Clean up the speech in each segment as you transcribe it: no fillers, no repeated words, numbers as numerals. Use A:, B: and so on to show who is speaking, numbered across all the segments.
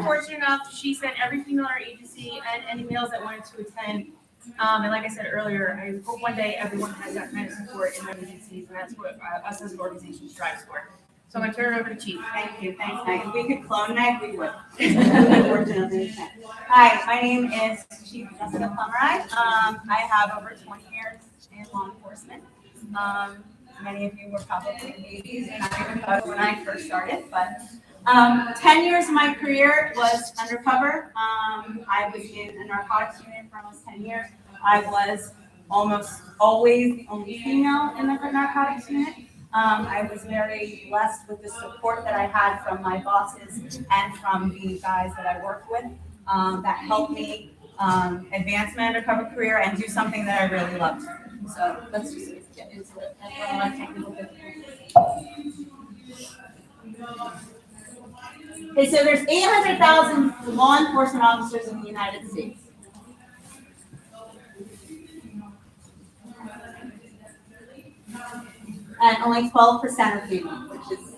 A: fortunate enough, she sent every female in our agency and any males that wanted to attend. And like I said earlier, I hope one day everyone has that kind of support in their agencies, and that's what us as an organization strives for. So I'm going to turn it over to Chief.
B: Thank you. Thanks, Meg. If we could clone Meg, we would. Unfortunately. Hi, my name is Chief Jessica Plumeri. I have over 20 years in law enforcement. Many of you were probably babies when I first started, but 10 years of my career was undercover. I was in a narcotics unit for almost 10 years. I was almost always the only female in the narcotics unit. I was very blessed with the support that I had from my bosses and from the guys that I worked with that helped me advance my undercover career and do something that I really loved. So let's just get into it. Okay, so there's 800,000 law enforcement officers in the United States. And only 12% are female, which is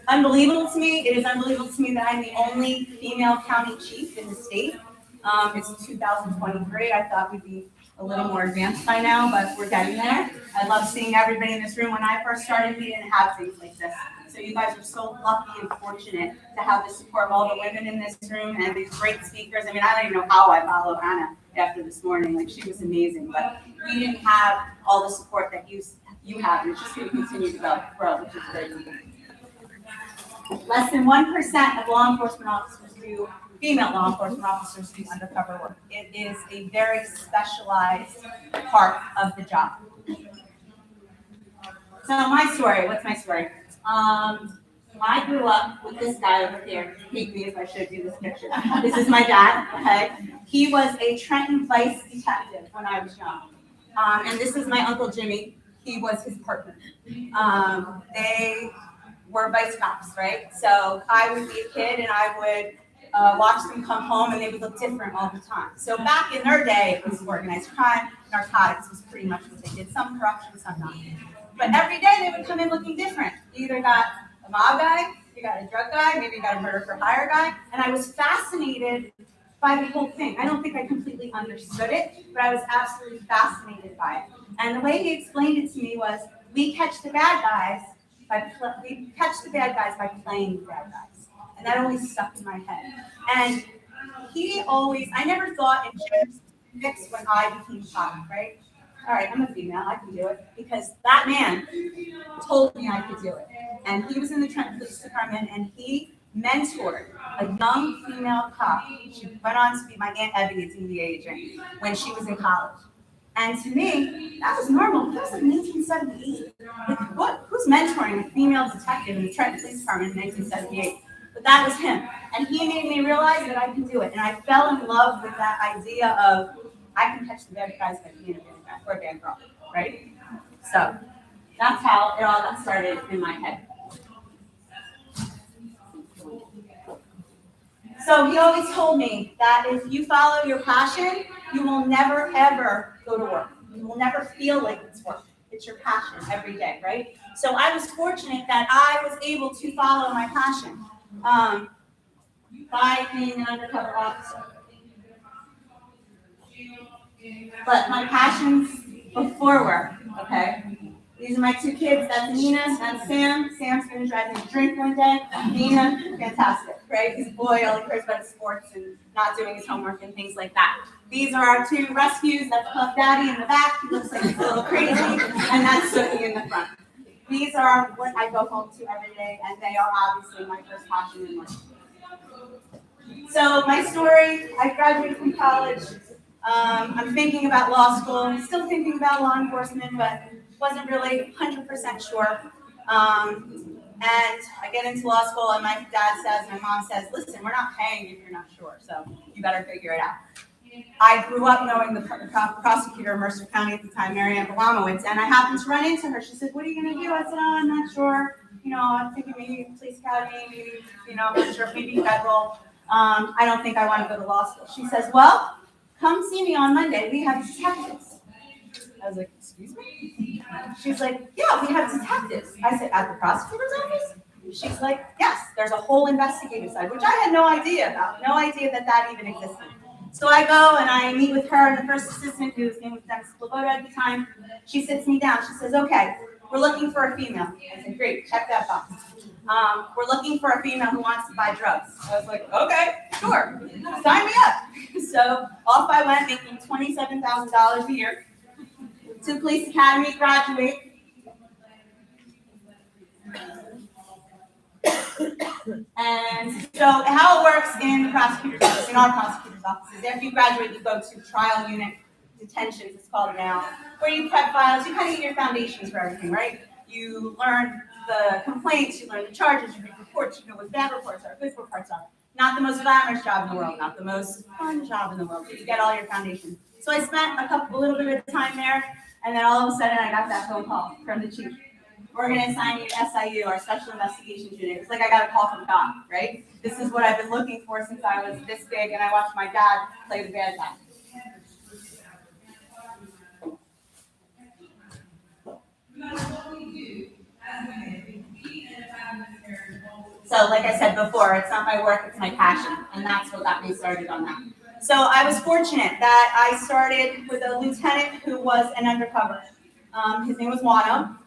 B: unbelievable to me. It is unbelievable to me that I'm the only female county chief in the state. It's 2023. I thought we'd be a little more advanced by now, but we're getting there. I love seeing everybody in this room. When I first started, we didn't have things like this. So you guys are so lucky and fortunate to have the support of all the women in this room and these great speakers. I mean, I don't even know how I followed Anna after this morning. Like, she was amazing, but we didn't have all the support that you have, and it's just going to continue to grow, which is great. Less than 1% of law enforcement officers female law enforcement officers do undercover work. It is a very specialized part of the job. So my story, what's my story? I grew up with this guy over here. Hate me if I showed you this picture. This is my dad, okay? He was a Trenton Vice detective when I was young. And this is my Uncle Jimmy. He was his partner. They were vice cops, right? So I would be a kid and I would watch them come home and they would look different all the time. So back in their day, it was organized crime, narcotics was pretty much what they did. Some corruption, some not. But every day they would come in looking different. You either got a mob guy, you got a drug guy, maybe you got a murder for hire guy. And I was fascinated by the whole thing. I don't think I completely understood it, but I was absolutely fascinated by it. And the way he explained it to me was, we catch the bad guys by playing the bad guys. And that always stuck in my head. And I never thought in terms of mix when I became cop, right? All right, I'm a female, I can do it, because that man told me I could do it. And he was in the Trenton Police Department, and he mentored a young female cop. She went on to be my Aunt Evie, a DEA agent, when she was in college. And to me, that was normal. That was like 1978. Like, who's mentoring a female detective in the Trenton Police Department in 1978? But that was him. And he made me realize that I can do it. And I fell in love with that idea of, I can catch the bad guys by being a bad guy or a bad girl, right? So that's how it all got started in my head. So he always told me that if you follow your passion, you will never, ever go to work. You will never feel like it's work. It's your passion every day, right? So I was fortunate that I was able to follow my passion by being an undercover officer. But my passions before work, okay? These are my two kids. That's Nina, that's Sam. Sam's going to drive me to drink one day. Nina, fantastic, right? He's a boy, all he cares about is sports and not doing his homework and things like that. These are our two rescues. That's Puff Daddy in the back. He looks like he's a little crazy. And that's Sookie in the front. These are what I go home to every day, and they are obviously my first passion in life. So my story, I graduated from college. I'm thinking about law school. I'm still thinking about law enforcement, but wasn't really 100% sure. And I get into law school, and my mom says, listen, we're not paying you if you're not sure, so you better figure it out. I grew up knowing the prosecutor of Mercer County at the time, Mary Ann Belamowitz, and I happened to run into her. She said, what are you going to do? I said, oh, I'm not sure. I'm thinking maybe police academy, maybe, I'm not sure, maybe federal. I don't think I want to go to law school. She says, well, come see me on Monday. We have detectives. I was like, excuse me? She's like, yeah, we have detectives. I said, at the prosecutor's office? She's like, yes, there's a whole investigative side, which I had no idea about, no idea that that even existed. So I go and I meet with her and the first assistant, whose name was Dennis Sloboda at the time. She sits me down. She says, okay, we're looking for a female. I said, great, check that box. We're looking for a female who wants to buy drugs. I was like, okay, sure, sign me up. So off I went, making $27,000 a year. To police academy, graduate. And so how it works in the prosecutor's office, in our prosecutor's offices, after you graduate, you go to trial unit detentions, it's called now, where you prep files, you kind of get your foundations for everything, right? You learn the complaints, you learn the charges, you read reports, you know what bad reports are, good reports are. Not the most glamorous job in the world, not the most fun job in the world, but you get all your foundations. So I spent a little bit of time there, and then all of a sudden I got that phone call from the chief. We're going to assign you to SIU, our Special Investigations Unit. It's like I got a call from God, right? This is what I've been looking for since I was this big, and I watched my dad play the bad guy. So like I said before, it's not my work, it's my passion, and that's what got me started on that. So I was fortunate that I started with a lieutenant who was an undercover. His name was Wano.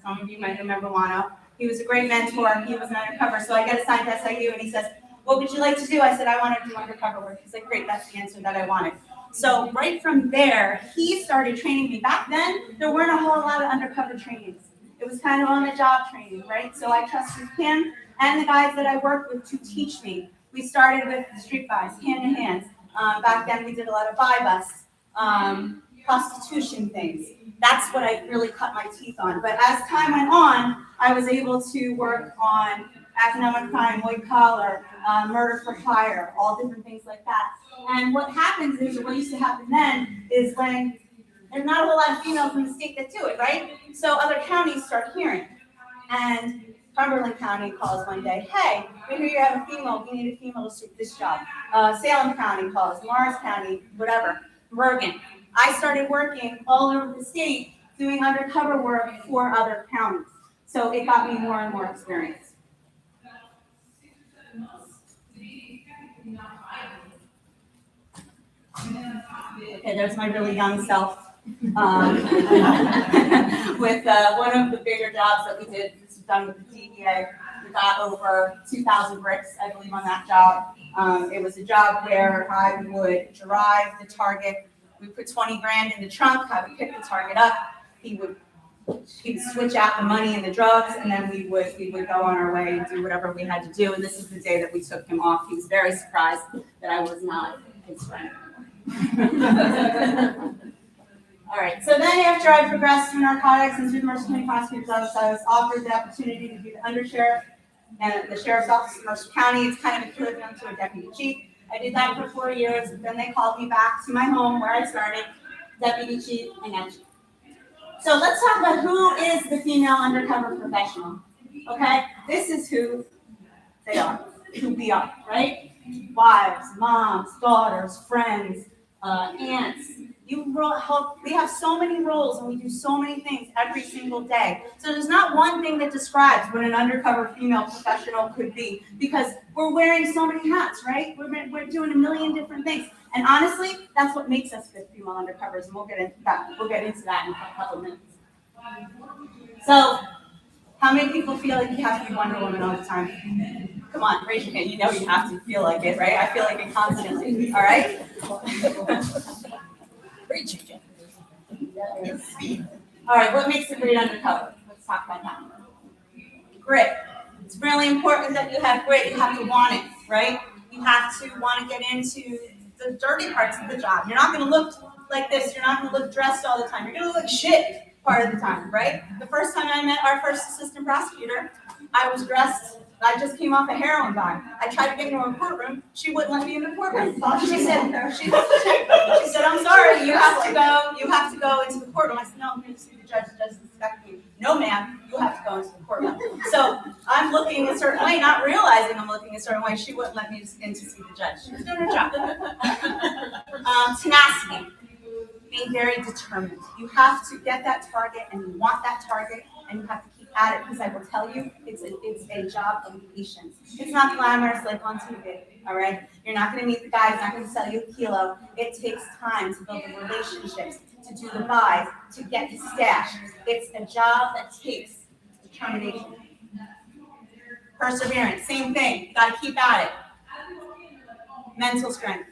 B: Some of you might remember Wano. He was a great mentor. He was an undercover. So I get assigned to SIU, and he says, what would you like to do? I said, I want to do undercover work. He's like, great, that's the answer that I wanted. So right from there, he started training me. Back then, there weren't a whole lot of undercover trainings. It was kind of on-the-job training, right? So I trusted him and the guys that I worked with to teach me. We started with street buys, hand-to-hands. Back then, we did a lot of buy-busts, prostitution things. That's what I really cut my teeth on. But as time went on, I was able to work on economic crime, white collar, murder for hire, all different things like that. And what happens is, or what used to happen then, is when there's not a whole lot of females in the state that do it, right? So other counties start hearing. And Cumberland County calls one day, hey, we hear you have a female, we need a female to do this job. Salem County calls, Morris County, whatever, Bergen. I started working all over the state doing undercover work for other counties. So it got me more and more experience. Okay, there's my really young self with one of the bigger jobs that we did. This was done with the DEA. We got over 2,000 bricks, I believe, on that job. It was a job where I would drive the target. We put 20 grand in the trunk. I would pick the target up. He'd switch out the money and the drugs, and then we would go on our way and do whatever we had to do. And this is the day that we took him off. He was very surprised that I was not his friend. All right. So then, after I progressed through narcotics and through the Mercer County Prosecutor's Office, I was offered the opportunity to be the undersheriff and the sheriff's office in Mercer County. It's kind of equivalent to a deputy chief. I did that for 4 years. Then they called me back to my home where I started, deputy chief and now chief. So let's talk about who is the female undercover professional. Okay, this is who they are, who we are, right? Wives, moms, daughters, friends, aunts. We have so many roles and we do so many things every single day. So there's not one thing that describes what an undercover female professional could be, because we're wearing so many hats, right? We're doing a million different things. And honestly, that's what makes us good female undercovers, and we'll get into that in a couple of minutes. So, how many people feel like you have to be Wonder Woman all the time? Come on, raise your hand. You know you have to feel like it, right? I feel like it constantly, all right? All right, what makes a great undercover? Let's talk about that. Grit. It's really important that you have grit. You have to want it, right? You have to want to get into the dirty parts of the job. You're not going to look like this. You're not going to look dressed all the time. You're going to look like shit part of the time, right? The first time I met our first assistant prosecutor, I was dressed. I just came off a heroin buy. I tried to get into a courtroom. She wouldn't let me in the courtroom. She said, I'm sorry, you have to go into the courtroom. I said, no, I'm here to see the judge. The judge is expecting me. No, ma'am, you have to go into the courtroom. So I'm looking a certain way, not realizing I'm looking a certain way. She wouldn't let me in to see the judge. She was doing her job. Tenacity. Being very determined. You have to get that target, and you want that target, and you have to keep at it because I will tell you, it's a job of patience. It's not glamorous like on TV, all right? You're not gonna meet the guy who's not gonna sell you a kilo. It takes time to build the relationships, to do the buys, to get the stash. It's a job that takes determination. Perseverance, same thing, you gotta keep at it. Mental strength,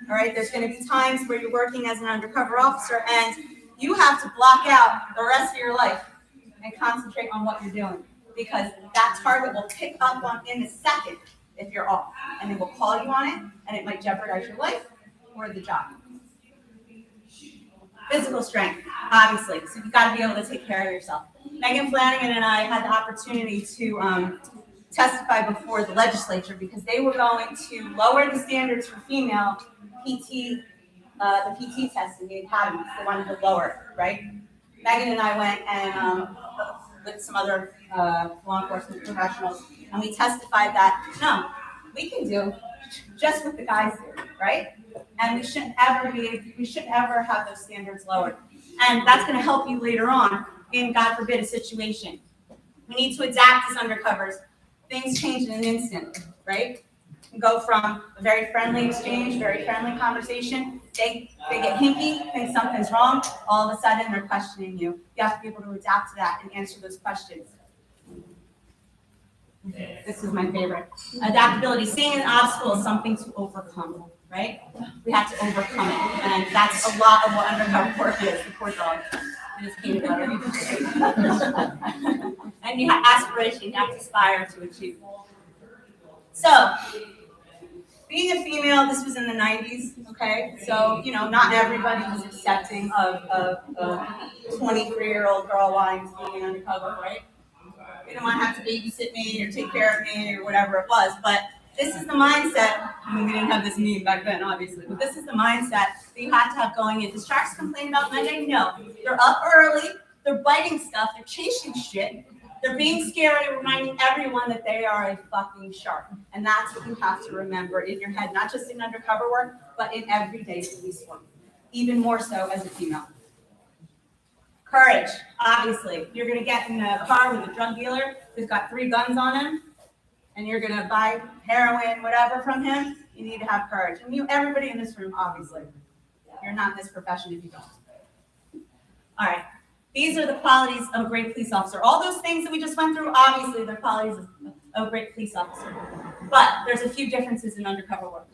B: all right? There's gonna be times where you're working as an undercover officer and you have to block out the rest of your life and concentrate on what you're doing because that target will pick up on in a second if you're off, and they will call you on it, and it might jeopardize your life or the job. Physical strength, obviously, so you've got to be able to take care of yourself. Megan Flanagan and I had the opportunity to testify before the legislature because they were going to lower the standards for female PT, the PT test in the academies. They wanted to lower it, right? Megan and I went and with some other law enforcement professionals, and we testified that no, we can do just what the guys do, right? And we shouldn't ever have those standards lowered. And that's going to help you later on in, God forbid, a situation. We need to adapt as undercovers. Things change in an instant, right? You go from a very friendly exchange, very friendly conversation. They get hinky, think something's wrong. All of a sudden, they're questioning you. You have to be able to adapt to that and answer those questions. This is my favorite. Adaptability. Seeing an obstacle is something to overcome, right? We have to overcome it. And that's a lot of what undercover work is. The poor dog. It is peanut butter. And you have aspiration. You have to aspire to achieve. So, being a female, this was in the 90s, okay? So, not everybody was accepting of a 23-year-old girl wanting to be an undercover, right? They didn't want to have to babysit me or take care of me or whatever it was. But this is the mindset. I mean, we didn't have this meme back then, obviously. But this is the mindset that you have to have going in. Does Sharks complain about Monday? No. They're up early. They're biting stuff. They're chasing shit. They're being scary and reminding everyone that they are a fucking shark. And that's what you have to remember in your head, not just in undercover work, but in everyday police work. Even more so as a female. Courage, obviously. You're going to get in a car with a drug dealer who's got 3 guns on him, and you're going to buy heroin, whatever from him. You need to have courage. And everybody in this room, obviously. You're not in this profession if you don't. All right. These are the qualities of a great police officer. All those things that we just went through, obviously, they're qualities of a great police officer. But there's a few differences in undercover work.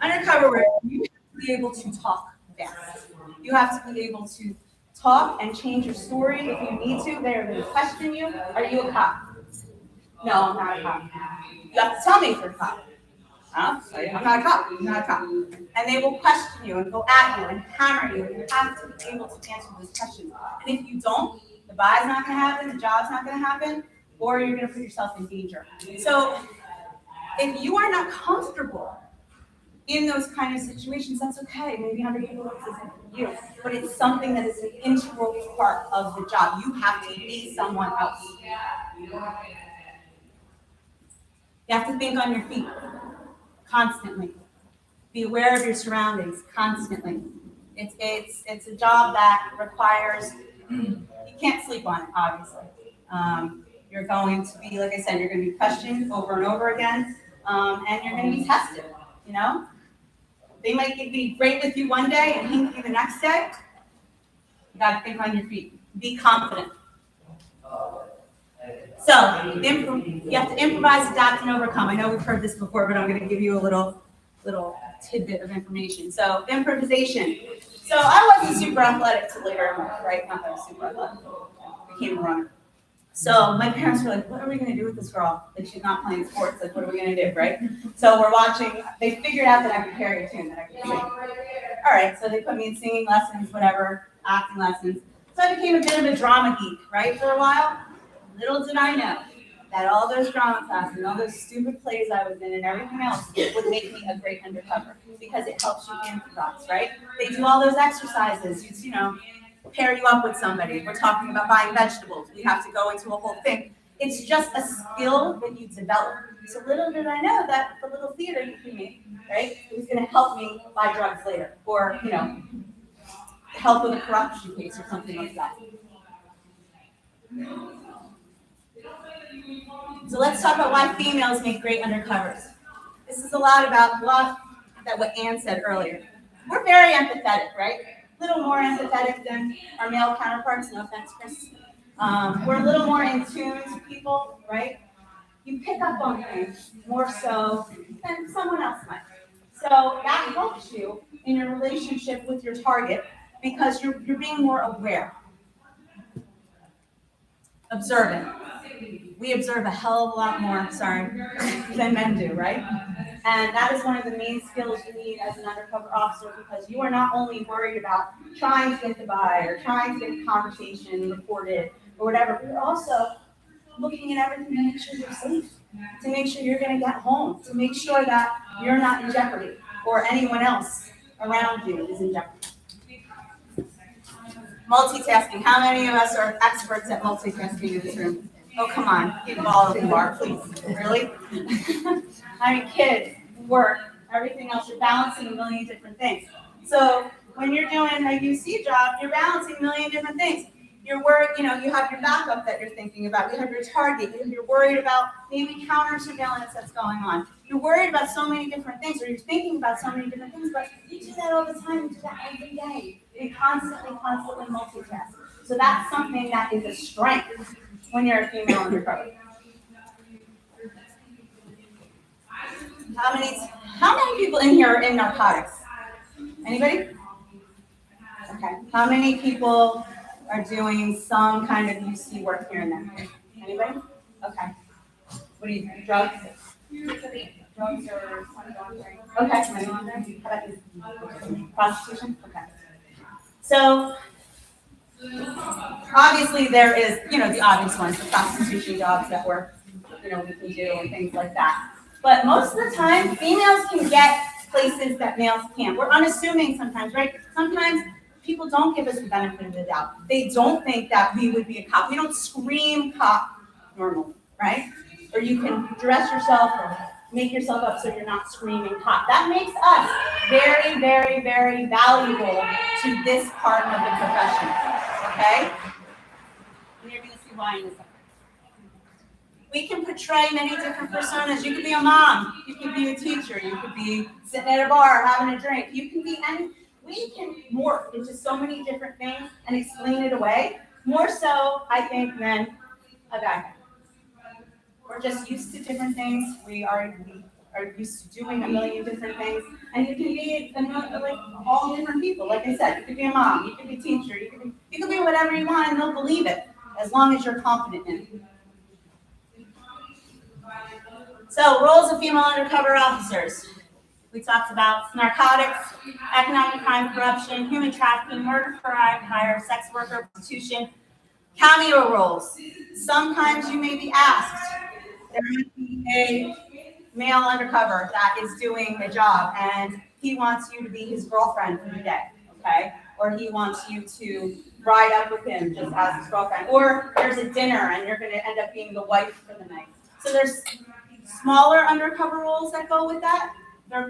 B: Undercover work, you have to be able to talk fast. You have to be able to talk and change your story if you need to. They're going to question you. Are you a cop? No, I'm not a cop. You have to tell me if you're a cop. Huh? I'm not a cop. I'm not a cop. And they will question you and go at you and hammer you. And you have to be able to answer those questions. And if you don't, the buy's not going to happen, the job's not going to happen, or you're going to put yourself in danger. So if you are not comfortable in those kind of situations, that's okay. Maybe undercover work isn't for you, but it's something that is an integral part of the job. You have to be someone else. You have to think on your feet constantly. Be aware of your surroundings constantly. It's a job that requires, you can't sleep on it, obviously. You're going to be, like I said, you're going to be questioned over and over again, and you're going to be tested, They might be great with you one day and hinky the next day. You got to think on your feet. Be confident. So, you have to improvise, adapt, and overcome. I know we've heard this before, but I'm going to give you a little tidbit of information. So, improvisation. So, I wasn't super athletic till later in life, right? Not that I was super athletic. I became a runner. So, my parents were like, what are we going to do with this girl? Like, she's not playing sports. Like, what are we going to do, right? So, we're watching. They figured out that I could carry a tune, that I could sing. All right, so they put me in singing lessons, whatever, acting lessons. So, I became a bit of a drama geek, right, for a while. Little did I know that all those drama classes and all those stupid plays I was in and everything else would make me a great undercover because it helps you improvise, right? They do all those exercises, pair you up with somebody. We're talking about buying vegetables. We have to go into a whole thing. It's just a skill that you develop. So little did I know that the little theater you can make, right, it was going to help me buy drugs later or, help with a corruption case or something like that. So let's talk about why females make great undercovers. This is a lot about what Ann said earlier. We're very empathetic, right? A little more empathetic than our male counterparts, no offense, Chris. We're a little more in tune to people, right? You pick up on things more so than someone else might. So that helps you in your relationship with your target because you're being more aware. Observant. We observe a hell of a lot more, than men do, right? And that is one of the main skills you need as an undercover officer because you are not only worried about trying to get the buy or trying to get the conversation reported or whatever, but you're also looking at everything to make sure you're safe, to make sure you're going to get home, to make sure that you're not in jeopardy or anyone else around you is in jeopardy. Multitasking. How many of us are experts at multitasking in this room? Oh, come on. People all of you are, please. Really? I mean, kids, work, everything else, you're balancing a million different things. So when you're doing a UC job, you're balancing a million different things. You're worried, you have your backup that you're thinking about. You have your target. You're worried about maybe counter surveillance that's going on. You're worried about so many different things, or you're thinking about so many different things, but you do that all the time. You do that every day. You constantly multitask. So that's something that is a strength when you're a female undercover. How many people in here are in narcotics? Anybody? Okay. How many people are doing some kind of UC work here and there? Anybody? Okay. What do you think? Drugs? Drugs or money laundering? Okay, money laundering. How about you? Prostitution? Okay. So obviously there is, the obvious ones, the prostitution jobs that we can do and things like that. But most of the time, females can get places that males can't. We're unassuming sometimes, right? Sometimes people don't give us the benefit of the doubt. They don't think that we would be a cop. We don't scream cop normally, right? Or you can dress yourself or make yourself up so you're not screaming cop. That makes us very, very, very valuable to this part of the profession, okay? And you're going to see why in a second. We can portray many different personas. You could be a mom. You could be a teacher. You could be sitting at a bar having a drink. You can be any. We can morph into so many different things and explain it away. More so, I think, than a guy. We're just used to different things. We are used to doing a million different things. And you can be like all different people. Like I said, you could be a mom. You could be a teacher. You could be whatever you want, and they'll believe it as long as you're confident in it. So, roles of female undercover officers. We talked about narcotics, economic crime, corruption, human trafficking, murder for hire, sex worker, prostitution, cameo roles. Sometimes you may be asked, there might be a male undercover that is doing a job and he wants you to be his girlfriend for the day, okay? Or he wants you to ride up with him just as his girlfriend. Or there's a dinner and you're going to end up being the wife for the night. So there's smaller undercover roles that go with that.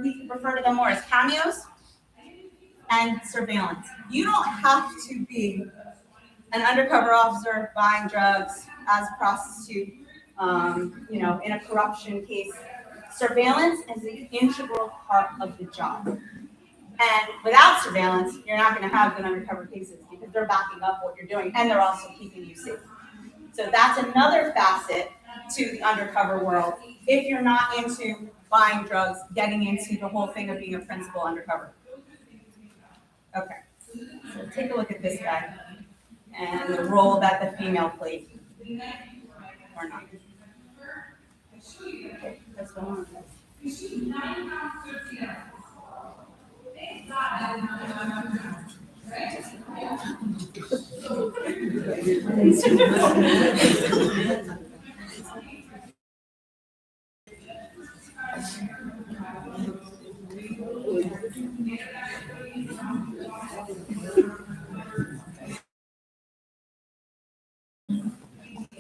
B: We refer to them more as cameos and surveillance. You don't have to be an undercover officer buying drugs as a prostitute, in a corruption case. Surveillance is an integral part of the job. And without surveillance, you're not going to have good undercover cases because they're backing up what you're doing and they're also keeping you safe. So that's another facet to the undercover world. If you're not into buying drugs, getting into the whole thing of being a principal undercover. Okay, so take a look at this guy and the role that the female played, or not. Okay, let's go on.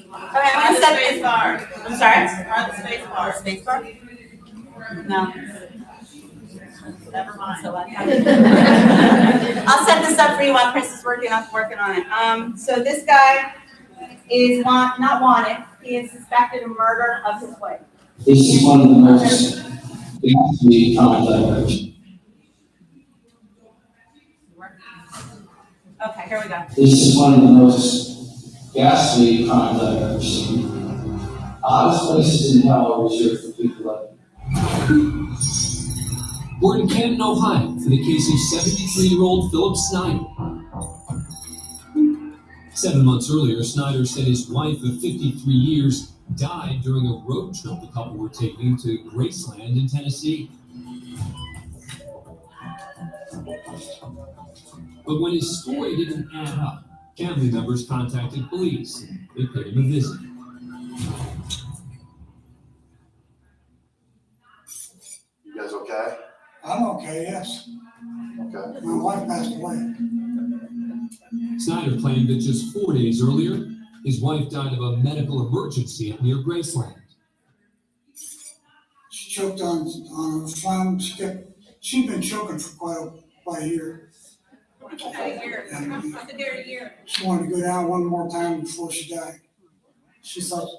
B: Okay, I'm gonna set this bar. I'm sorry? Space bar. Space bar? No. Never mind. So I'll set this up for you while Chris is working on it. So this guy is not wanted. He is suspected of murder of his wife.
C: This is one of the most ghastly crimes I've ever seen.
B: Okay, here we go.
C: This is one of the most ghastly crimes I've ever seen. The hottest places in hell are reserved for people like me.
D: We're in Canton, Ohio, for the case of 73-year-old Philip Snyder. 7 months earlier, Snyder said his wife of 53 years died during a road trip the couple were taking to Graceland in Tennessee. But when his story didn't add up, family members contacted police and they paid him a visit.
E: You guys okay?
F: I'm okay, yes.
E: Okay.
F: My wife passed away.
D: Snyder claimed that just 4 days earlier, his wife died of a medical emergency near Graceland.
F: She choked on a phlegm. She'd been choking for quite a year. She wanted to go down one more time before she died. She thought,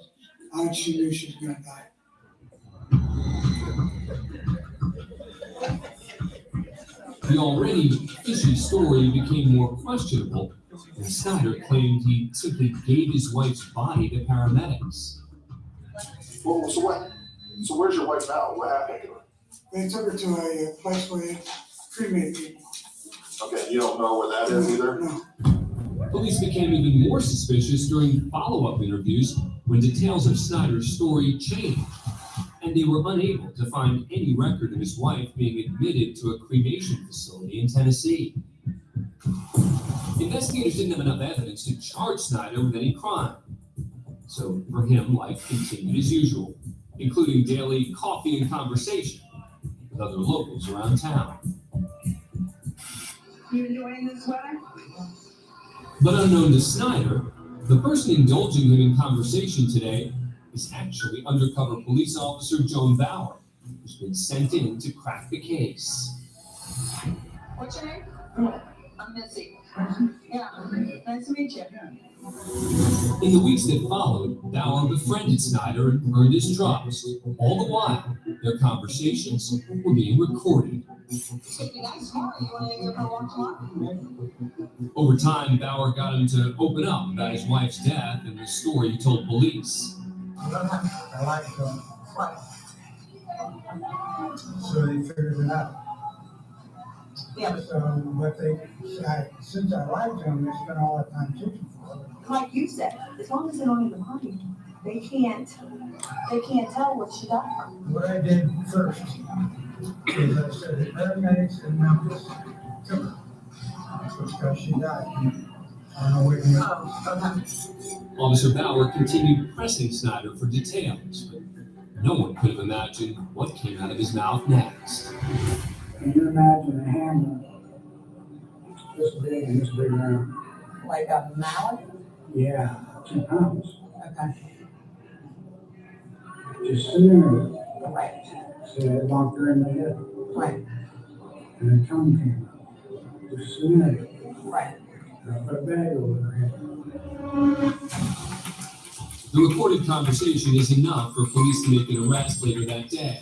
F: I think she knew she was gonna die.
D: The already fishy story became more questionable when Snyder claimed he simply gave his wife's body to paramedics.
E: Well, so where's your wife now? What happened to her?
F: They took her to a place where they cremate people.
E: Okay, you don't know where that is either?
F: No.
D: Police became even more suspicious during follow-up interviews when details of Snyder's story changed, and they were unable to find any record of his wife being admitted to a cremation facility in Tennessee. Investigators didn't have enough evidence to charge Snyder with any crime. So for him, life continued as usual, including daily coffee and conversation with other locals around town.
F: You enjoying this weather?
D: But unknown to Snyder, the person indulging him in conversation today is actually undercover police officer Joan Bauer, who's been sent in to crack the case.
G: What's your name? I'm Missy. Yeah, nice to meet you.
D: In the weeks that followed, Bauer befriended Snyder and earned his trust. All the while, their conversations were being recorded.
G: It's gonna be nice tomorrow. You want to go for a walk tomorrow?
D: Over time, Bauer got him to open up about his wife's death and the story he told police.
F: I like them. So they figured it out.
G: Yeah.
F: So, since I liked them, they spent all that time teaching for them.
G: Like you said, as long as they don't even body, they can't tell what she died from.
F: What I did first is I said the paramedics in Memphis took her because she died. I don't know what you
G: Oh,
D: Officer Bauer continued pressing Snyder for details, but no one could have imagined what came out of his mouth next.
F: Can you imagine a hammer this big and this big around?
G: like a mallet?
F: Yeah, 2 pounds.
G: Okay.
F: Just sitting there.
G: Right.
F: So it knocked her in the head.
G: Right.
F: And her tongue came out. Just sitting there.
G: Right.
F: And I put a bag over her head.
D: The recorded conversation is enough for police to make an arrest later that day,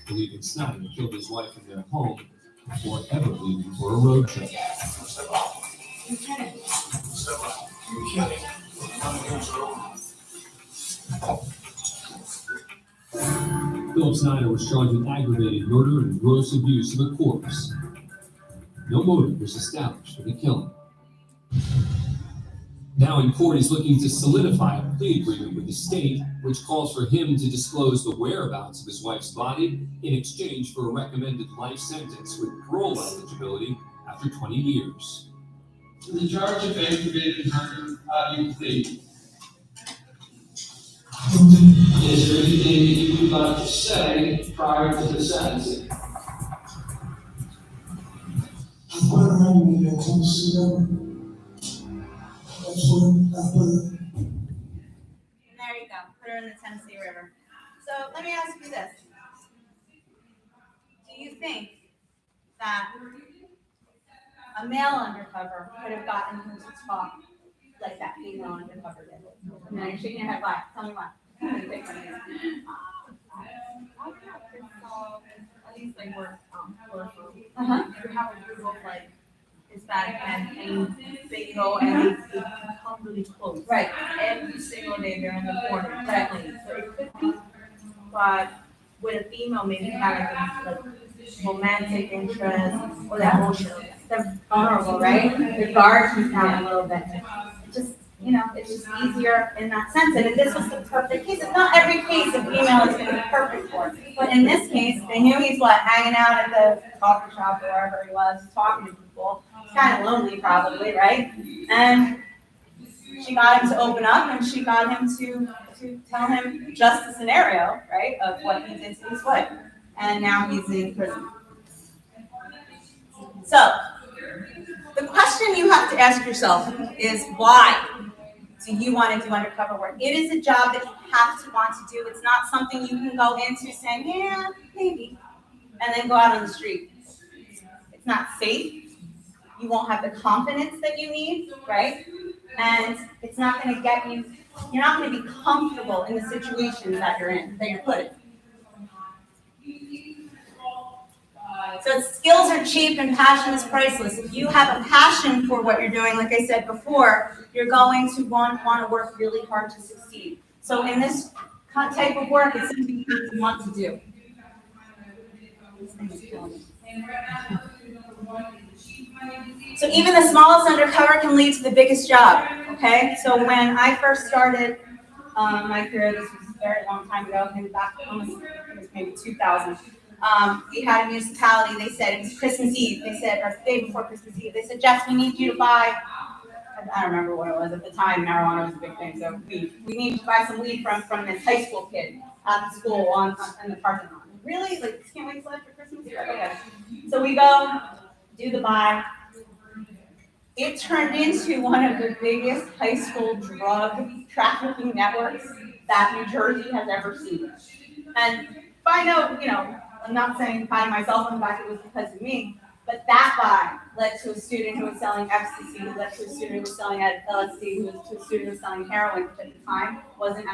D: believing Snyder killed his wife in their home before ever leaving for a road trip. Philip Snyder was charged with aggravated murder and gross abuse of a corpse. No motive was established for the killing. Now in court, he's looking to solidify a plea agreement with the state, which calls for him to disclose the whereabouts of his wife's body in exchange for a recommended life sentence with parole eligibility after 20 years.
H: The charge of aggravated murder, how do you plead? Is there anything you would like to say prior to the sentencing?
F: I put her in the Tennessee River. That's where I put her.
B: There you go, put her in the Tennessee River. So let me ask you this. Do you think that a male undercover could have gotten her to talk like that female undercover did? No, you're shaking your head, why? Tell me why. gonna take one of these.
A: At least like work, horror film.
B: Uh-huh.
A: You have a group of like Hispanic men and they go and they become really close.
B: Right.
A: Every single day they're in the corner.
B: Right.
A: So it could be, but with a female, maybe having like romantic interest or that emotional.
B: They're vulnerable, right? Their guard comes down a little bit. It just, it's just easier in that sense. And this was the perfect case. It's not every case a female is going to be perfect for. But in this case, they knew he's hanging out at the coffee shop or wherever he was, talking to people. He's kind of lonely probably, right? And she got him to open up and she got him to tell him just the scenario, right, of what he did to his wife. And now he's in prison. So, the question you have to ask yourself is why do you want to do undercover work? It is a job that you have to want to do. It's not something you can go into saying, yeah, maybe, and then go out on the street. It's not safe. You won't have the confidence that you need, right? And it's not going to get you, you're not going to be comfortable in the situations that you're in, that you're put in. So skills are cheap and passion is priceless. If you have a passion for what you're doing, like I said before, you're going to want to work really hard to succeed. So in this type of work, it's something you have to want to do. So even the smallest undercover can lead to the biggest job, okay? So when I first started my career, this was a very long time ago, maybe back almost, maybe 2000. We had a municipality, they said, it was Christmas Eve, they said, or the day before Christmas Eve, they said, Jess, we need you to buy, I don't remember what it was at the time, marijuana was a big thing, so we need to buy some weed from this high school kid at the school in the parking lot. Really? Like, can't wait till after Christmas? Okay. So we go, do the buy. It turned into one of the biggest high school drug trafficking networks that New Jersey has ever seen. And by I'm not saying patting myself on the back, it was because of me, but that buy led to a student who was selling ecstasy, who led to a student who was selling LSD, who led to a student who was selling heroin, which at the time wasn't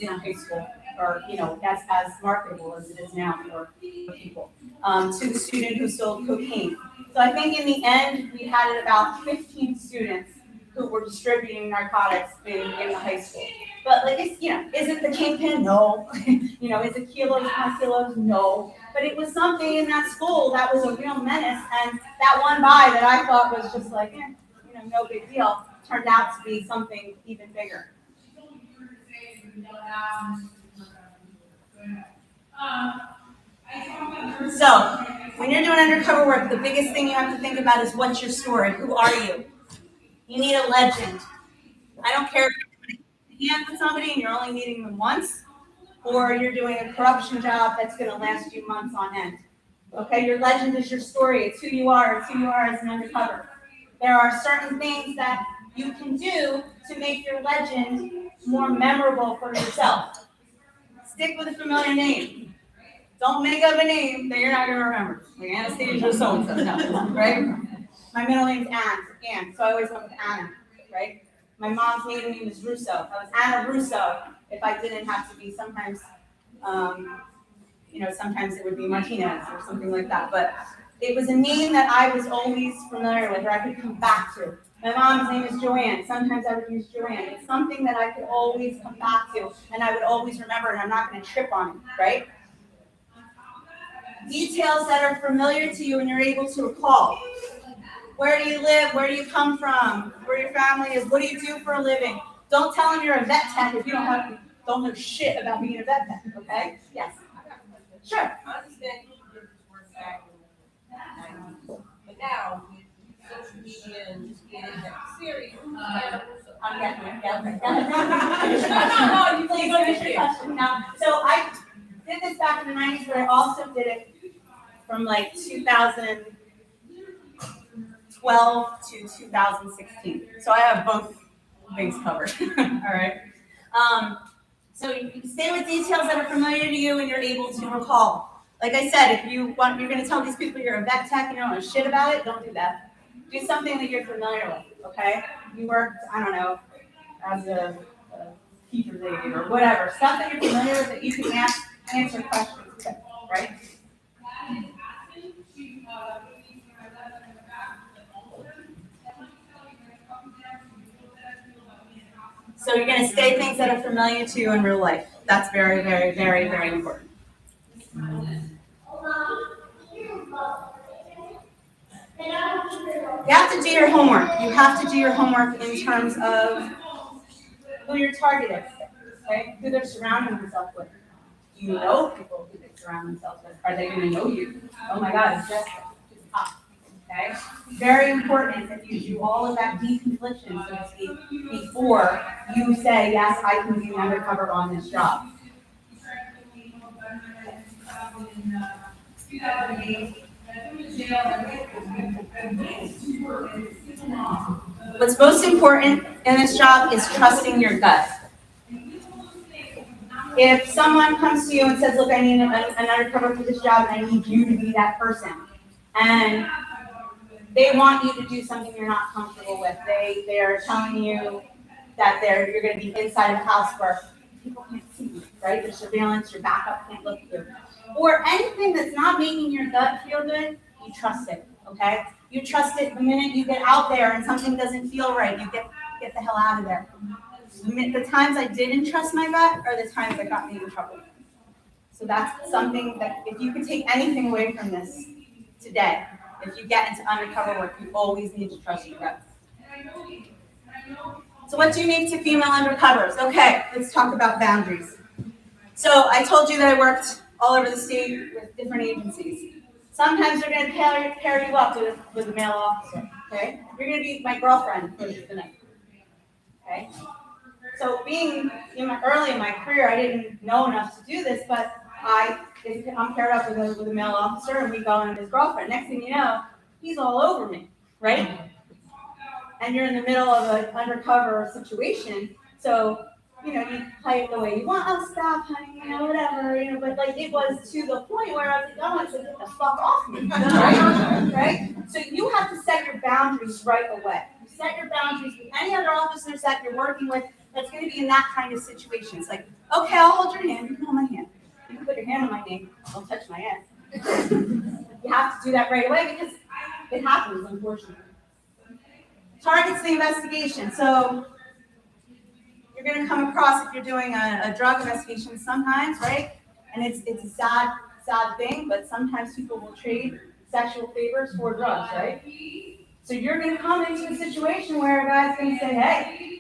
B: in a high school, or as marketable as it is now for people, to the student who sold cocaine. So I think in the end, we had about 15 students who were distributing narcotics in the high school. But is it the kingpin? No. Is it kilos upon kilos? No. But it was something in that school that was a real menace, and that one buy that I thought was just no big deal, turned out to be something even bigger. So, when you're doing undercover work, the biggest thing you have to think about is what's your story? Who are you? You need a legend. I don't care if you're doing a hand with somebody and you're only meeting them once, or you're doing a corruption job that's going to last you months on end. Okay, your legend is your story. It's who you are. It's who you are as an undercover. There are certain things that you can do to make your legend more memorable for yourself. Stick with a familiar name. Don't make up a name that you're not going to remember. Like Anastasia so-and-so, no, right? My middle name's Anne, so I always went with Anna, right? My mom's maiden name is Russo. I was Anna Russo if I didn't have to be. Sometimes, sometimes it would be Martinez or something like that. But it was a name that I was always familiar with, or I could come back to. My mom's name is Joanne. Sometimes I would use Joanne. It's something that I could always come back to, and I would always remember, and I'm not going to trip on it, right? Details that are familiar to you and you're able to recall. Where do you live? Where do you come from? Where your family is? What do you do for a living? Don't tell them you're a vet tech if you don't know shit about being a vet tech, okay? Yes. Sure.
I: I understand you did this work back in the 90s, but now with social media and just getting that serious.
B: I'm getting it. No, you please finish your question now. So I did this back in the 90s, but I also did it from 2012 to 2016. So I have both things covered. All right. So you stay with details that are familiar to you and you're able to recall. Like I said, if you're going to tell these people you're a vet tech and you don't know shit about it, don't do that. Do something that you're familiar with, okay? You worked, I don't know, as a teacher's aide or whatever, stuff that you're familiar with that you can answer questions to, right? So you're gonna say things that are familiar to you in real life. That's very, very, very, very important. You have to do your homework. You have to do your homework in terms of who your target is, okay? Who they're surrounding themselves with. Do you know people who they surround themselves with? Are they gonna know you? Oh my God, it's just tough, okay? Very important that you do all of that deconfliction, so to speak, before you say, yes, I can be undercover on this job. What's most important in this job is trusting your gut. If someone comes to you and says, look, I need an undercover for this job and I need you to be that person, and they want you to do something you're not comfortable with, they are telling you that you're going to be inside of a house where people can't see you, right? There's surveillance, your backup can't look at you. Or anything that's not making your gut feel good, you trust it, okay? You trust it the minute you get out there and something doesn't feel right, you get the hell out of there. The times I didn't trust my gut are the times that got me in trouble. So that's something that, if you could take anything away from this today, if you get into undercover work, you always need to trust your gut. So what's unique to female undercovers? Okay, let's talk about boundaries. So I told you that I worked all over the state with different agencies. Sometimes they're going to pair you up with a male officer, okay? You're going to be my girlfriend for the night, okay? So being early in my career, I didn't know enough to do this, but I'm paired up with a male officer, and we go in with his girlfriend. Next thing you know, he's all over me, right? And you're in the middle of an undercover situation, so you play it the way you want. Oh, stop, honey, whatever, But like it was to the point where I was like, oh, I said, get the fuck off me, right? So you have to set your boundaries right away. You set your boundaries with any other officers that you're working with. That's going to be in that kind of situation. It's like, okay, I'll hold your hand. You can hold my hand. You can put your hand on my knee. Don't touch my hand. You have to do that right away because it happens, unfortunately. Targets the investigation. So you're going to come across, if you're doing a drug investigation sometimes, right? And it's a sad thing, but sometimes people will trade sexual favors for drugs, right? So you're going to come into a situation where a guy's going to say, hey,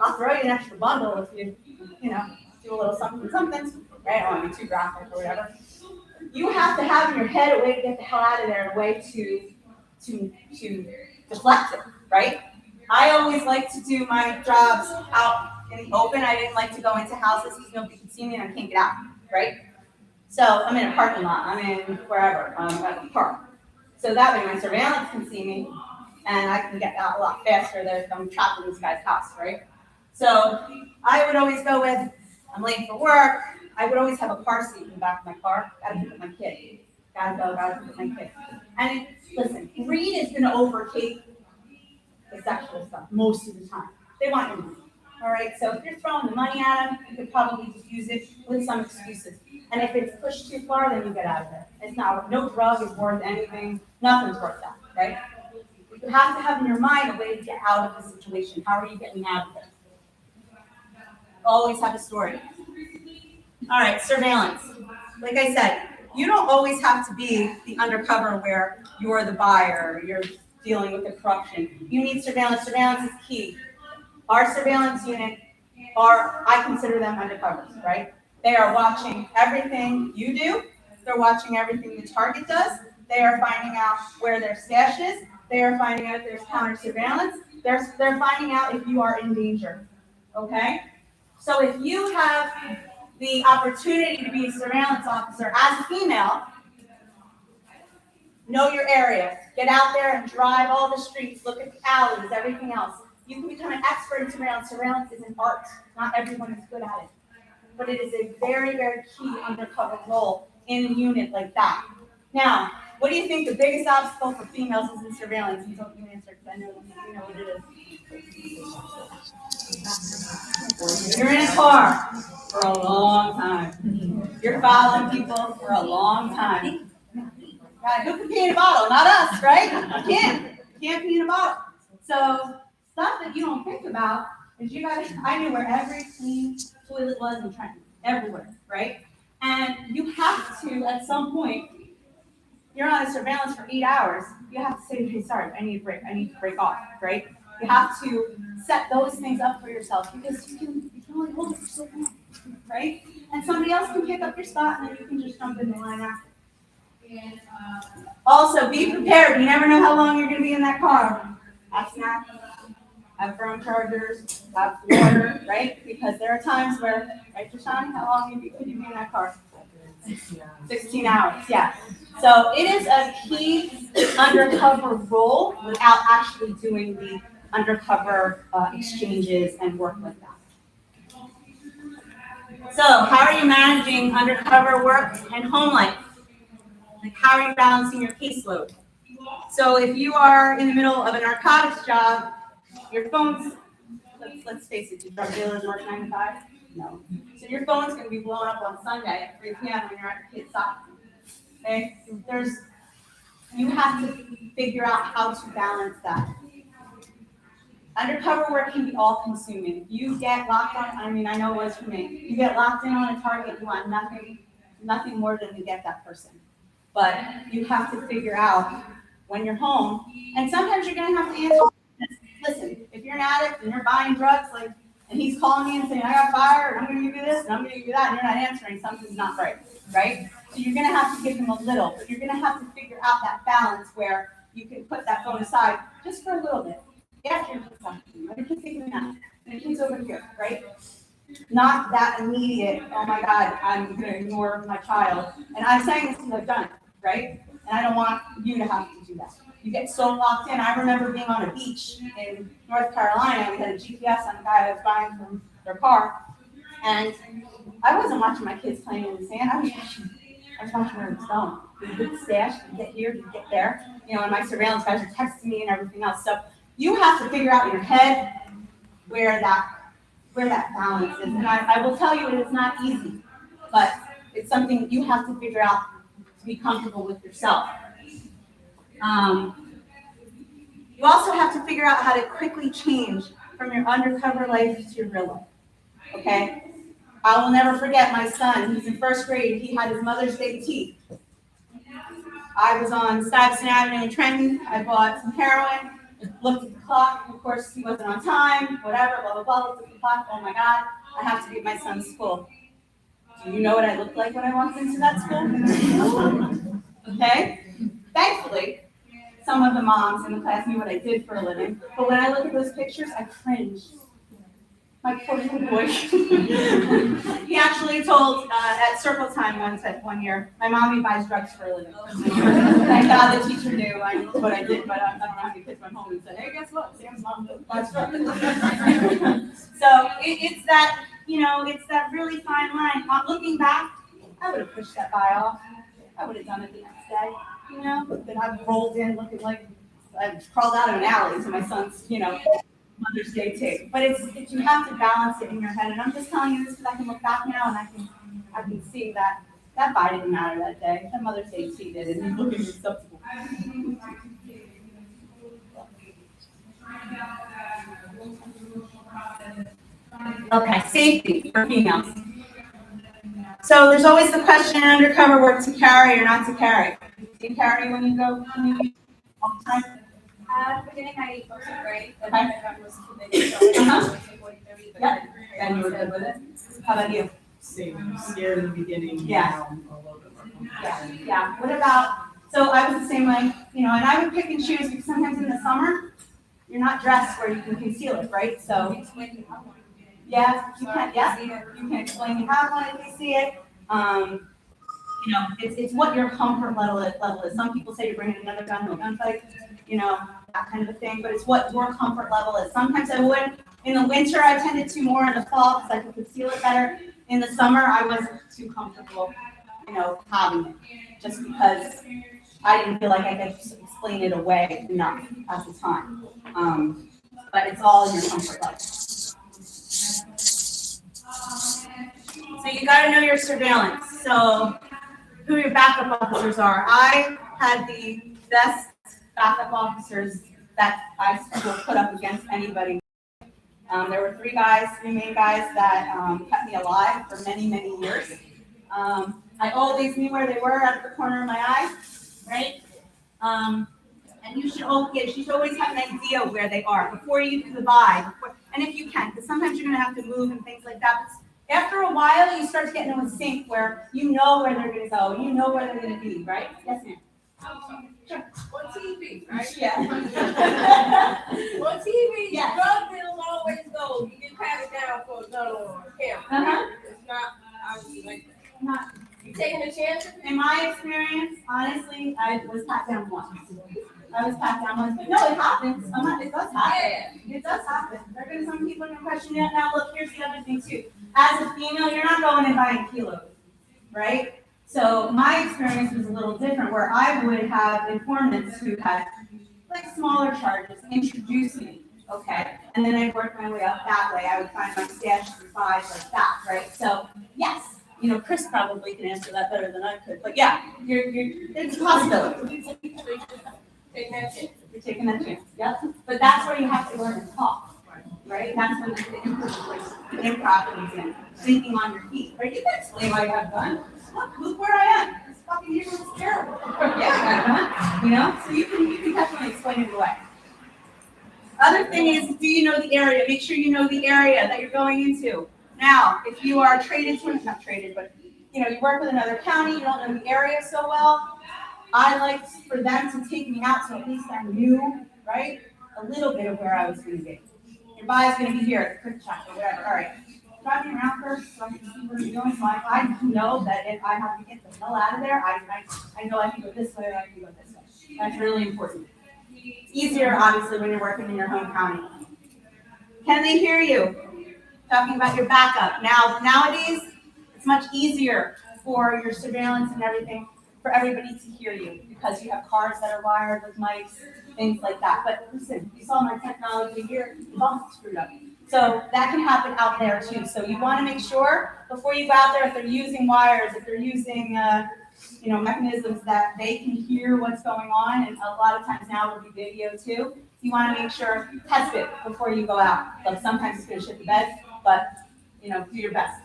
B: I'll throw you an extra bundle if you do a little something, right? I don't want to be too graphic or whatever. You have to have in your head a way to get the hell out of there, and a way to deflect it, right? I always like to do my jobs out in the open. I didn't like to go into houses because nobody can see me and I can't get out, right? So I'm in a parking lot. I'm in wherever, at a park. So that way my surveillance can see me and I can get out a lot faster than if I'm trapped in this guy's house, right? So I would always go with, I'm late for work. I would always have a car seat in the back of my car. Gotta pick up my kid. Gotta pick up my kid. And listen, greed is gonna overtake the sexual stuff most of the time. They want your money. All right, so if you're throwing the money at them, you could probably just use it with some excuses. And if it's pushed too far, then you get out of there. It's not, no drug is worth anything. Nothing's worth that, right? You have to have in your mind a way to get out of the situation. How are you getting out of it? Always have a story. All right, surveillance. Like I said, you don't always have to be the undercover where you're the buyer, you're dealing with the corruption. You need surveillance. Surveillance is key. Our surveillance unit I consider them undercovers, right? They are watching everything you do. They're watching everything the target does. They are finding out where their stash is. They are finding out if there's counter surveillance. They're finding out if you are in danger, okay? So if you have the opportunity to be a surveillance officer as a female, know your area. Get out there and drive all the streets, look at the alleys, everything else. You can become an expert in surveillance. Surveillance is an art. Not everyone is good at it. But it is a very, very key undercover role in a unit like that. Now, what do you think the biggest obstacle for females is in surveillance? And don't you answer because I know you know what it is. You're in a car for a long time. You're following people for a long time. Right, who can pee in a bottle? Not us, right? You can't pee in a bottle. So stuff that you don't think about is I knew where every clean toilet was in Trenton, everywhere, right? And you have to, at some point, you're on a surveillance for 8 hours. You have to say, hey, sorry, I need to break off, right? You have to set those things up for yourself because you can only hold it for so long, right? And somebody else can pick up your spot and then you can just jump in the line after. Also, be prepared. You never know how long you're going to be in that car. Have snacks, have phone chargers, have water, right? Because there are times where, right, Deshaun, how long could you be in that car? 16 hours, yeah. So it is a key undercover role without actually doing the undercover exchanges and work like that. So how are you managing undercover work and home life? Like how are you balancing your caseload? So if you are in the middle of a narcotics job, your phone's, let's face it, do drug dealers work 9 to 5? No. So your phone's going to be blown up on Sunday at 3 p.m. when you're at your kid's soccer. Okay? You have to figure out how to balance that. Undercover work can be all-consuming. If you get locked on, I mean, I know it was for me. You get locked in on a target, you want nothing more than to get that person. But you have to figure out when you're home, and sometimes you're going to have to answer. Listen, if you're an addict and you're buying drugs, and he's calling me and saying, I got fired, I'm going to give you this, and I'm going to give you that, and you're not answering, something's not right, right? So you're going to have to give him a little, but you're going to have to figure out that balance where you can put that phone aside just for a little bit. After your kids talking to you, your kids taking a nap, and your kids over here, right? Not that immediate, oh my God, I'm going to ignore my child. And I'm saying this because I've done it, right? And I don't want you to have to do that. You get so locked in. I remember being on a beach in North Carolina. We had a GPS on a guy that was buying from their car. And I wasn't watching my kids playing in the sand. I was watching where it was going. We would stash, we'd get here, we'd get there. And my surveillance guys are texting me and everything else. So you have to figure out in your head where that balance is. And I will tell you, it is not easy, but it's something you have to figure out to be comfortable with yourself. You also have to figure out how to quickly change from your undercover life to your real life, okay? I will never forget my son. He's in first grade. He had his Mother's Day tea. I was on Stuyvesant Avenue in Trenton. I bought some heroin, looked at the clock. Of course, he wasn't on time, whatever, blah, blah, blah. Looked at the clock. Oh, my God, I have to be at my son's school. Do you know what I looked like when I walked into that school? Okay? Thankfully, some of the moms in the class knew what I did for a living. But when I look at those pictures, I cringe. My poor little boy. He actually told at circle time one year, my mommy buys drugs for a living. Thank God the teacher knew what I did, but I don't know how many kids went home and said, hey, guess what? Sam's mom buys drugs. So it's that, it's that really fine line. Looking back, I would have pushed that guy off. I would have done it the next day, but I rolled in looking like I crawled out of an alley to my son's, Mother's Day too. But it's you have to balance it in your head. And I'm just telling you this because I can look back now and I can see that pie didn't matter that day. That Mother's Day tea did, and you look at yourself. Okay, safety for females. So there's always the question in undercover work to carry or not to carry. Do you carry when you go all the time?
A: At the beginning, I was afraid, but
B: Okay.
A: I was convinced, so I was avoiding those, but
B: Yep. And you were good with it? How about you?
J: Same, I was scared in the beginning.
B: Yeah.
J: Now I'm a little bit more confident.
B: Yeah. What about, so I was the same way, and I would pick and choose because sometimes in the summer, you're not dressed where you can conceal it, right? So, yeah, you can explain you have one if you see it. It's what your comfort level is. Some people say you're bringing another gun to a gunfight, that kind of a thing, but it's what your comfort level is. Sometimes I would. In the winter, I tended to more in the fall because I could conceal it better. In the summer, I wasn't too comfortable, having it, just because I didn't feel like I could explain it away enough at the time. but it's all in your comfort level. So you gotta know your surveillance. So who your backup officers are. I had the best backup officers that I will put up against anybody. There were three main guys that kept me alive for many, many years. I always knew where they were out of the corner of my eye, right? And you should always have an idea where they are before you do the buy. And if you can, because sometimes you're gonna have to move and things like that. But after a while, you start to get into a sync where you know where they're gonna go, you know where they're gonna be, right? Yes, ma'am.
I: Sure. On TV, right?
B: Yeah.
I: On TV,
B: Yes.
I: drug dealers always go, you get patted down for a gun on camera.
B: Uh-huh.
I: It's not obviously like that.
B: Not-
I: You taking a chance?
B: In my experience, honestly, I was pat down once. But no, it happens. It does happen. It does happen. There are going to some people who question it. Now, look, here's the other thing too. As a female, you're not going and buying kilos, right? So my experience was a little different, where I would have informants who had like smaller charges introduce me, okay, and then I'd work my way up that way. I would find my stash and buys like that, right? So yes. Chris probably can answer that better than I could, but yeah, it's a possibility.
I: Taking that chance.
B: You're taking that chance, yep. But that's where you have to learn to talk, right? That's when the improv comes in, thinking on your feet. Right? You can explain why you have a gun. Look where I am. This fucking neighborhood is terrible. Yeah, so you can definitely explain it away. Other thing is, do you know the area? Make sure you know the area that you're going into. Now, if you are not traded, but you work with another county, you don't know the area so well, I liked for them to take me out so at least I knew, right, a little bit of where I was going to be. Your buy is going to be here at the quick check or whatever. All right, drive me around first so I can see what you're doing. So I know that if I have to get the hell out of there, I know I can go this way or I can go this way. That's really important. It's easier, obviously, when you're working in your home county. Can they hear you? Talking about your backup. Nowadays, it's much easier for your surveillance and everything for everybody to hear you because you have cars that are wired with mics, things like that. But listen, you saw my technology here, it's all screwed up. So that can happen out there too. So you want to make sure before you go out there, if they're using wires, if they're using mechanisms that they can hear what's going on, and a lot of times now it'll be video too. You want to make sure, test it before you go out. Like sometimes it's going to shit the bed, but do your best.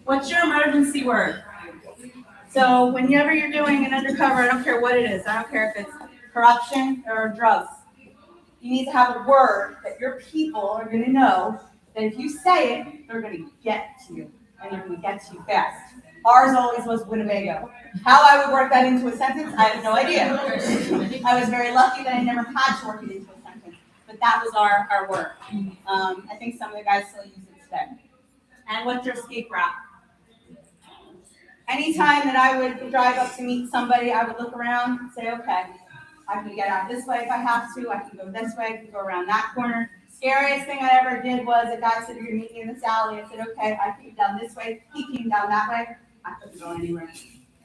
B: What's your emergency word? So whenever you're doing an undercover, I don't care what it is. I don't care if it's corruption or drugs. You need to have a word that your people are going to know that if you say it, they're going to get to you, and they're going to get to you fast. Ours always was Winnebago. How I would work that into a sentence, I have no idea. I was very lucky that I never had to work it into a sentence, but that was our word. I think some of the guys still use it today. And what's your escape route? Anytime that I would drive up to meet somebody, I would look around and say, okay, I can get out this way if I have to, I can go this way, I can go around that corner. Scariest thing I ever did was a guy said, you're gonna meet me in this alley. I said, okay, I came down this way, he came down that way. I couldn't go anywhere,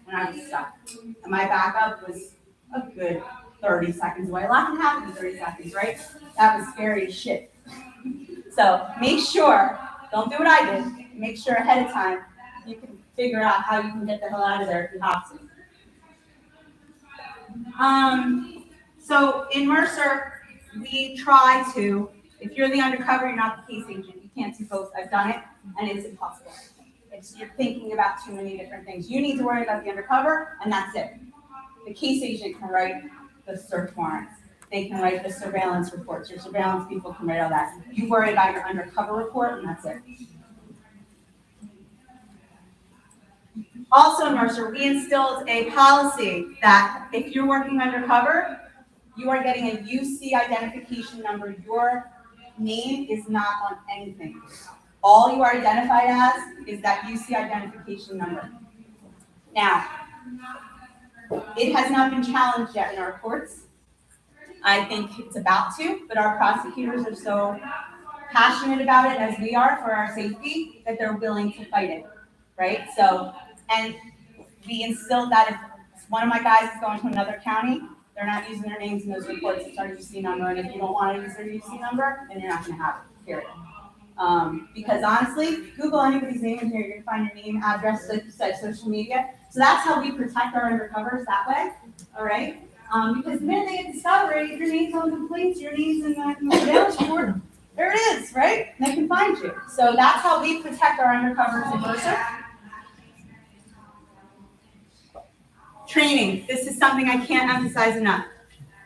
B: and I was stuck. And my backup was a good 30 seconds away. A lot can happen in 30 seconds, right? That was scary as shit. So make sure, don't do what I did, make sure ahead of time you can figure out how you can get the hell out of there if you have to. So in Mercer, we try to, if you're the undercover, you're not the case agent. You can't do both. I've done it, and it's impossible. You're thinking about too many different things. You need to worry about the undercover, and that's it. The case agent can write the search warrants. They can write the surveillance reports. Your surveillance people can write all that. You worry about your undercover report, and that's it. Also in Mercer, we instilled a policy that if you're working undercover, you are getting a UC identification number. Your name is not on anything. All you are identified as is that UC identification number. Now, it has not been challenged yet in our courts. I think it's about to, but our prosecutors are so passionate about it as we are for our safety that they're willing to fight it, right? So, and we instilled that if one of my guys is going to another county, They're not using their names in those reports. It's our UC number, and if you don't want to use their UC number, then you're not going to have it, period. Because honestly, Google anybody's name in here, you're going to find your name, address, like you said, social media. So that's how we protect our undercovers that way, all right? Because the minute they get discovered, your name's on the complaints, your name's in the dashboard, there it is, right? And they can find you. So that's how we protect our undercovers in Mercer. Training. This is something I can't emphasize enough.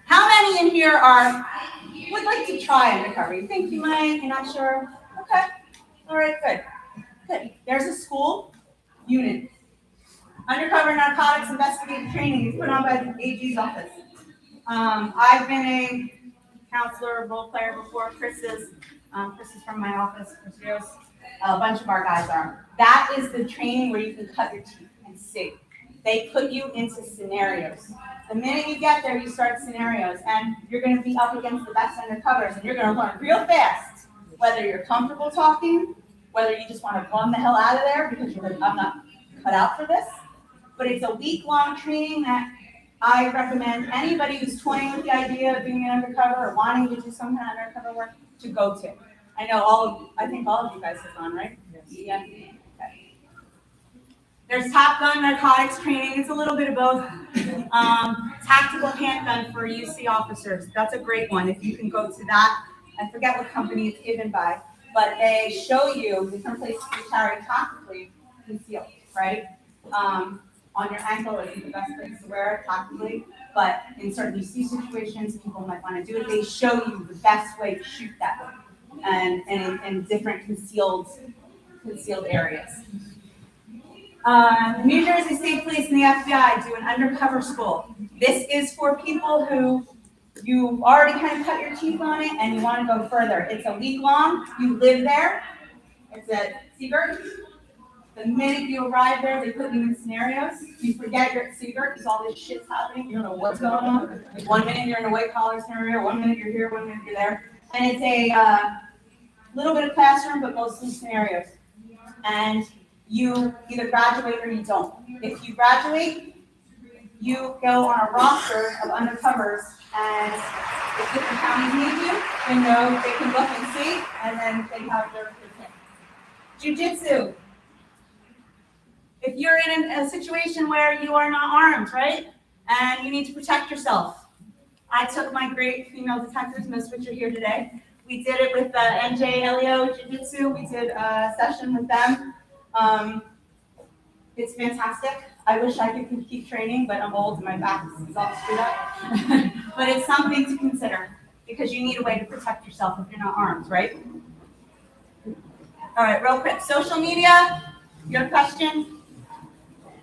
B: How many in here would like to try undercover? You think you might, you're not sure? Okay. All right, good. Good. There's a school unit. Undercover narcotics investigative training is put on by the AG's office. I've been a counselor, role player before. Chris is from my office. Chris Rios. A bunch of our guys are. That is the training where you can cut your teeth and see. They put you into scenarios. The minute you get there, you start scenarios, and you're going to be up against the best undercovers, and you're going to learn real fast whether you're comfortable talking, whether you just want to run the hell out of there because you're like, I'm not cut out for this. But it's a week-long training that I recommend anybody who's toying with the idea of being an undercover or wanting to do some kind of undercover work to go to. I know I think all of you guys have gone, right? Yes. Yeah. Okay. There's Top Gun narcotics training. It's a little bit of both. Tactical handgun for UC officers. That's a great one. If you can go to that, I forget what company it's given by, but they show you different places to carry tactically concealed, right? On your ankle is the best place to wear it tactically, but in certain UC situations, people might want to do it. They show you the best way to shoot that way, and in different concealed areas. New Jersey State Police and the FBI do an undercover school. This is for people who you already kind of cut your teeth on it and you want to go further. It's a week long. You live there. It's at Seabird. The minute you arrive there, they put you in scenarios. You forget you're at Seabird because all this shit's happening. You don't know what's going on. Like 1 minute you're in a white collar scenario, 1 minute you're here, 1 minute you're there. And it's a little bit of classroom, but mostly scenarios. And you either graduate or you don't. If you graduate, you go on a roster of undercovers, and if different counties need you, they know they can look and see, and then they have their thing. Jiu-jitsu. If you're in a situation where you are not armed, right, and you need to protect yourself. I took my great female detectives, most of which are here today. We did it with NJ Elio Jiu-Jitsu. We did a session with them. It's fantastic. I wish I could keep training, but I'm old and my back is all screwed up. But it's something to consider because you need a way to protect yourself if you're not armed, right? All right, real quick. Social media, your question?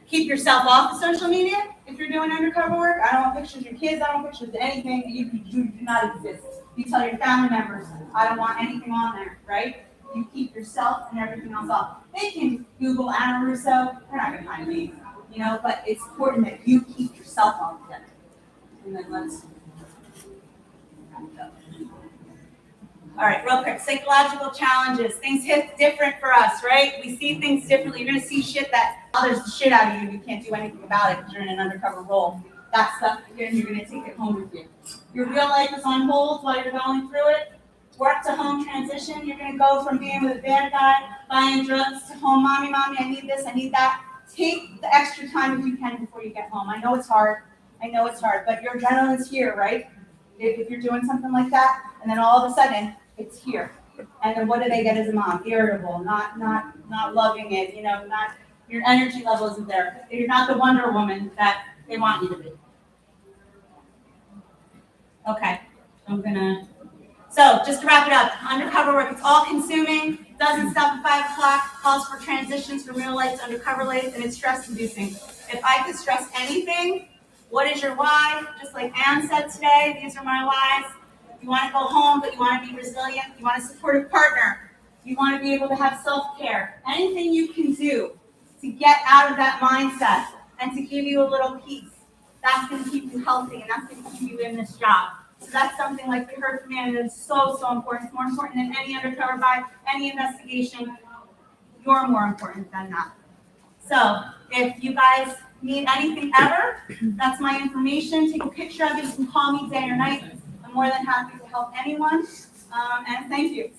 B: Keep yourself off of social media if you're doing undercover work. I don't want pictures of your kids. I don't want pictures of anything. You do not exist. You tell your family members, I don't want anything on there, right? You keep yourself and everything else off. They can Google Anna Russo. They're not going to find me, but it's important that you keep yourself off of it. And then let's. All right, real quick. Psychological challenges. Things hit different for us, right? We see things differently. You're going to see shit that bothers the shit out of you and you can't do anything about it because you're in an undercover role. That stuff, again, you're going to take it home with you. Your real life is on hold while you're going through it. Work to home transition. You're going to go from being with a bad guy, buying drugs, to home, mommy, I need this, I need that. Take the extra time if you can before you get home. I know it's hard, but your adrenaline's here, right? If you're doing something like that, and then all of a sudden, it's here. And then what do they get as a mom? Irritable, not loving it, not your energy level isn't there. You're not the Wonder Woman that they want you to be. Okay, so just to wrap it up, undercover work, it's all consuming, doesn't stop at 5 o'clock, calls for transitions from real life to undercover life, and it's stress inducing. If I could stress anything, what is your why? Just like Anne said today, these are my whys. You want to go home, but you want to be resilient. You want a supportive partner. You want to be able to have self-care. Anything you can do to get out of that mindset and to give you a little peace, that's going to keep you healthy, and that's going to keep you in this job. So that's something like we heard from Anna, that's so important. It's more important than any undercover buy, any investigation. You're more important than that. So if you guys need anything ever, that's my information. Take a picture of it. You can call me day or night. I'm more than happy to help anyone. And thank you.